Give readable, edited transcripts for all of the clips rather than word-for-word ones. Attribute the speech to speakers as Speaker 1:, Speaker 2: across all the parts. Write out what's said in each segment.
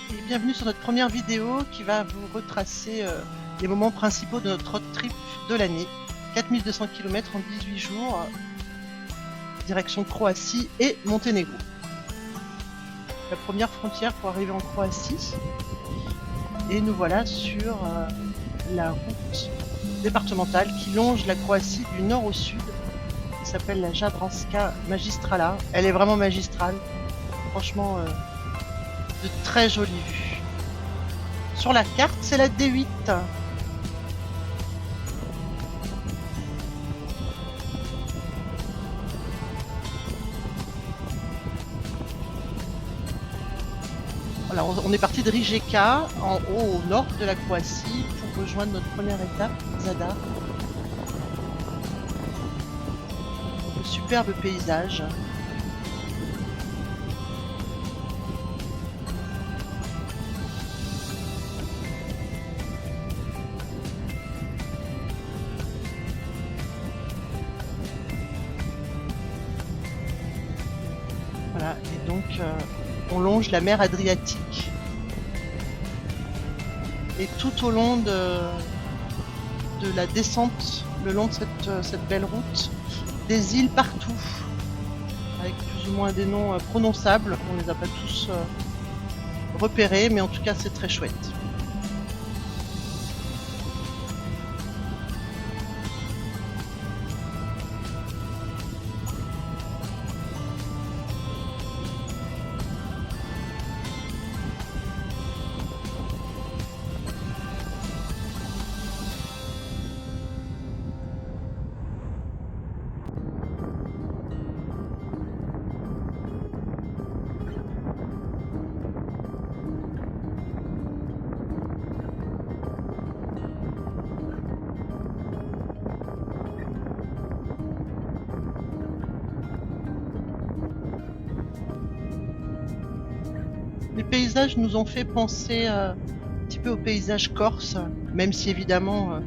Speaker 1: et bienvenue sur notre première vidéo qui va vous retracer les moments principaux de notre road trip de l'année. 4200 km en 18 jours, direction Croatie et Monténégro. La première frontière pour arriver en Croatie. Et nous voilà sur la route départementale qui longe la Croatie du nord au sud. Qui s'appelle la Jadranska Magistrala. Elle est vraiment magistrale. Franchement, de très jolies vues. Sur la carte, c'est la D8. Voilà, on est parti de Rijeka, en haut au nord de la Croatie, pour rejoindre notre première étape, Zadar. De superbes paysages. Voilà, et donc on longe la mer Adriatique. Et tout au long de la descente, le long de cette belle route, des îles partout, avec plus ou moins des noms prononçables. On ne les a pas tous repérés, mais en tout cas c'est très chouette. Les paysages nous ont fait penser un petit peu aux paysages corses, même si évidemment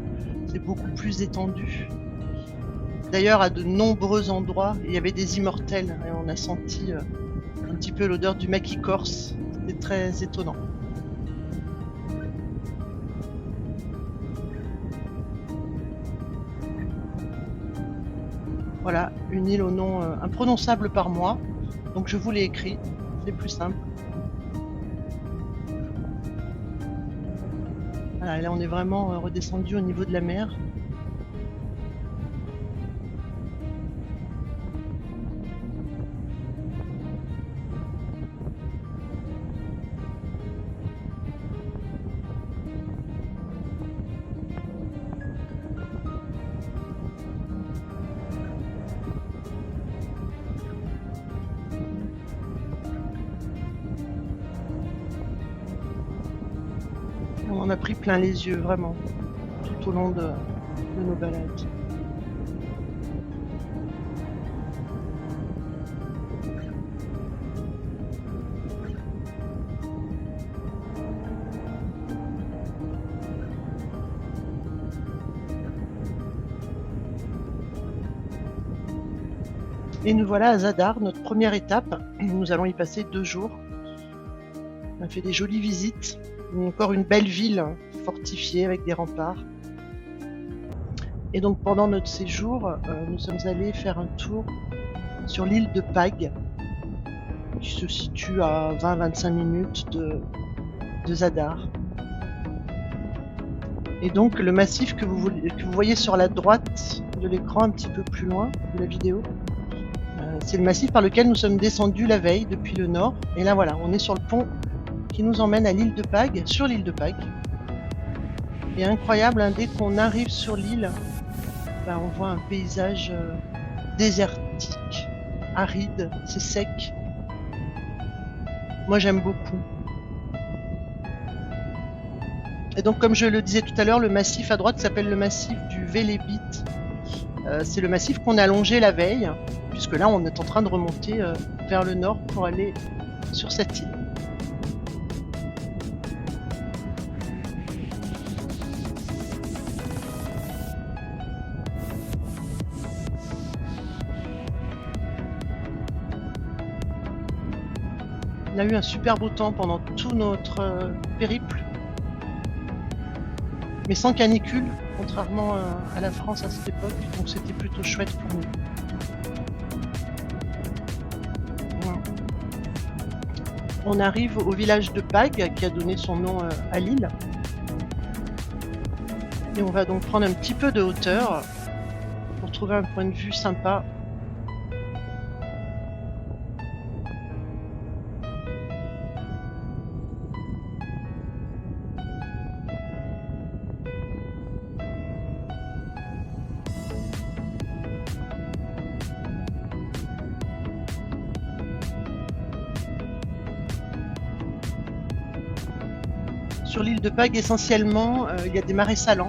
Speaker 1: c'est beaucoup plus étendu. D'ailleurs, à de nombreux endroits, il y avait des immortels et on a senti un petit peu l'odeur du maquis corse. C'était très étonnant. Voilà, une île au nom imprononçable par moi, donc je vous l'ai écrit, c'est plus simple. Voilà, là on est vraiment redescendu au niveau de la mer. On en a pris plein les yeux, vraiment, tout au long de nos balades. Et nous voilà à Zadar, notre première étape. Nous allons y passer 2 jours. On a fait des jolies visites. Encore une belle ville fortifiée avec des remparts. Et donc pendant notre séjour, nous sommes allés faire un tour sur l'île de Pag, qui se situe à 20-25 minutes de Zadar. Et donc le massif que vous voyez sur la droite de l'écran, un petit peu plus loin de la vidéo, c'est le massif par lequel nous sommes descendus la veille depuis le nord. Et là voilà, on est sur le pont qui nous emmène à l'île de Pag, sur l'île de Pag. Et incroyable, hein, dès qu'on arrive sur l'île, on voit un paysage désertique, aride, c'est sec. Moi j'aime beaucoup. Et donc comme je le disais tout à l'heure, le massif à droite s'appelle le massif du Velebit. C'est le massif qu'on a longé la veille, puisque là on est en train de remonter vers le nord pour aller sur cette île. On a eu un super beau temps pendant tout notre périple, mais sans canicule, contrairement à la France à cette époque, donc c'était plutôt chouette pour nous. Voilà. On arrive au village de Pag, qui a donné son nom à l'île. Et on va donc prendre un petit peu de hauteur pour trouver un point de vue sympa. Sur l'île de Pag, essentiellement, il y a des marais salants.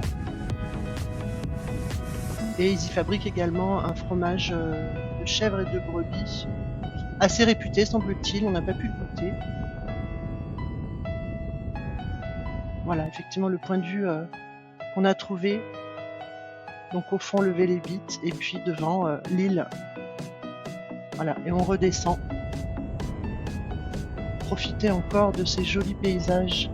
Speaker 1: Et ils y fabriquent également un fromage de chèvre et de brebis, assez réputé semble-t-il, on n'a pas pu le goûter. Voilà, effectivement le point de vue qu'on a trouvé. Donc au fond, lever les vitres, et puis devant l'île. Voilà, et on redescend. Profiter encore de ces jolis paysages.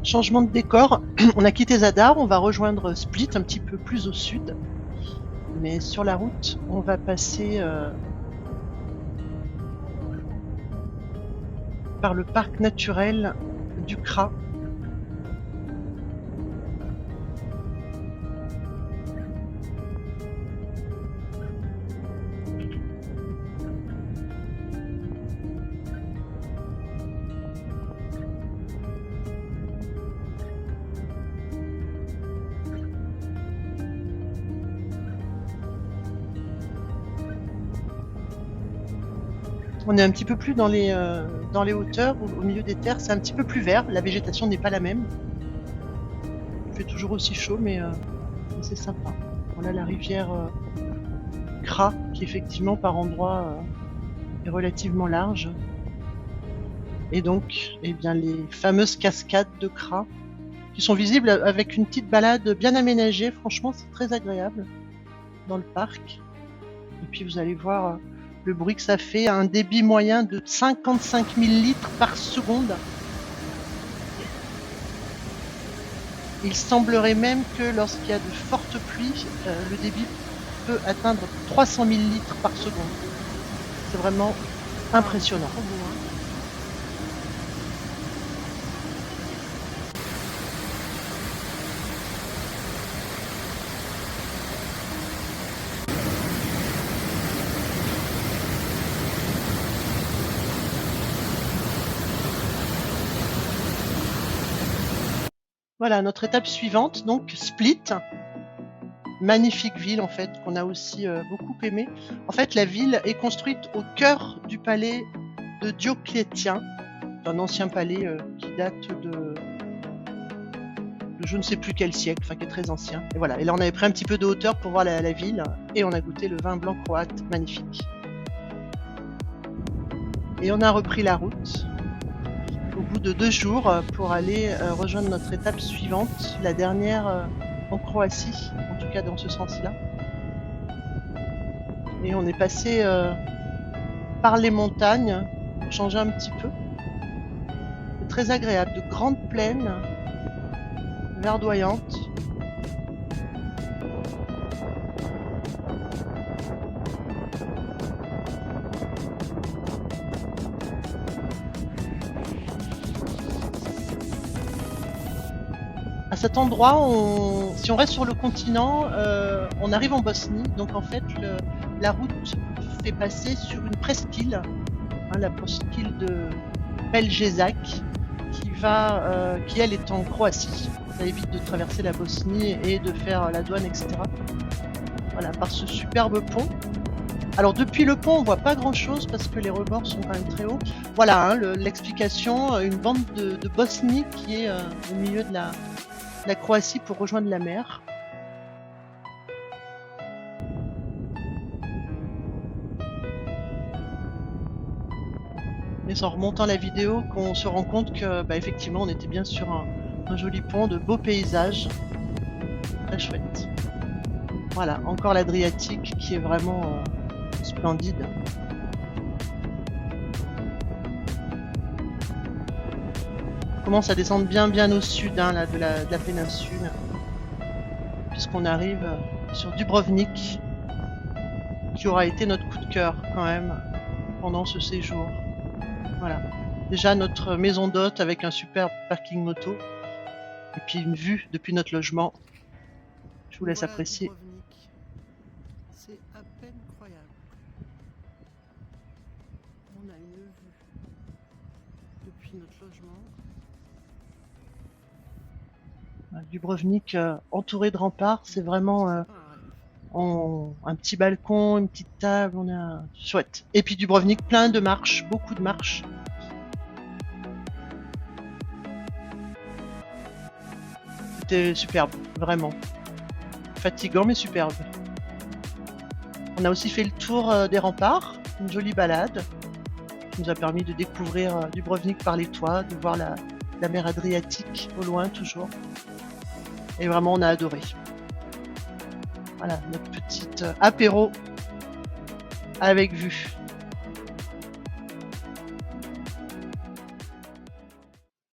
Speaker 1: Changement de décor, on a quitté Zadar, on va rejoindre Split un petit peu plus au sud. Mais sur la route, on va passer par le parc naturel du Kra. On est un petit peu plus dans les hauteurs, au milieu des terres, c'est un petit peu plus vert, la végétation n'est pas la même. Il fait toujours aussi chaud, mais c'est sympa. Voilà la rivière Kra, qui effectivement par endroits est relativement large. Et donc, eh bien, les fameuses cascades de Kra, qui sont visibles avec une petite balade bien aménagée. Franchement, c'est très agréable dans le parc. Et puis vous allez voir le bruit que ça fait à un débit moyen de 55 000 litres par seconde. Il semblerait même que lorsqu'il y a de fortes pluies, le débit peut atteindre 300 000 litres par seconde. C'est vraiment impressionnant. Voilà, notre étape suivante, donc Split. Magnifique ville en fait, qu'on a aussi beaucoup aimé. En fait, la ville est construite au cœur du palais de Dioclétien, un ancien palais qui date de je ne sais plus quel siècle, enfin qui est très ancien. Et voilà, et là on avait pris un petit peu de hauteur pour voir la ville, et on a goûté le vin blanc croate, magnifique. Et on a repris la route au bout de 2 jours pour aller rejoindre notre étape suivante, la dernière en Croatie, en tout cas dans ce sens-là. Et on est passé par les montagnes pour changer un petit peu. C'est très agréable, de grandes plaines verdoyantes. cet endroit, si on reste sur le continent, on arrive en Bosnie. Donc en fait, la route fait passer sur une presqu'île, hein, la presqu'île de Beljezac, qui elle est en Croatie. Ça évite de traverser la Bosnie et de faire la douane, etc. Voilà, par ce superbe pont. Alors depuis le pont, on voit pas grand-chose parce que les rebords sont quand même très hauts. Voilà, hein, l'explication, une bande de Bosnie qui est au milieu de la Croatie pour rejoindre la mer. Mais en remontant la vidéo, qu'on se rend compte que, effectivement, on était bien sur un joli pont, de beaux paysages, très chouette. Voilà, encore l'Adriatique qui est vraiment splendide. On commence à descendre bien au sud, hein, là, de la péninsule, puisqu'on arrive sur Dubrovnik, qui aura été notre coup de cœur quand même pendant ce séjour. Voilà. Déjà notre maison d'hôte avec un super parking moto et puis une vue depuis notre logement. Je vous laisse apprécier. Dubrovnik. C'est à peine croyable. On a une vue depuis notre logement. Dubrovnik entouré de remparts, c'est vraiment un petit balcon, une petite table, on a chouette. Et puis Dubrovnik, plein de marches, beaucoup de marches. C'était superbe, vraiment. Fatigant mais superbe. On a aussi fait le tour des remparts, une jolie balade qui nous a permis de découvrir Dubrovnik par les toits, de voir la mer Adriatique au loin toujours. Et vraiment on a adoré. Voilà, notre petite apéro avec vue.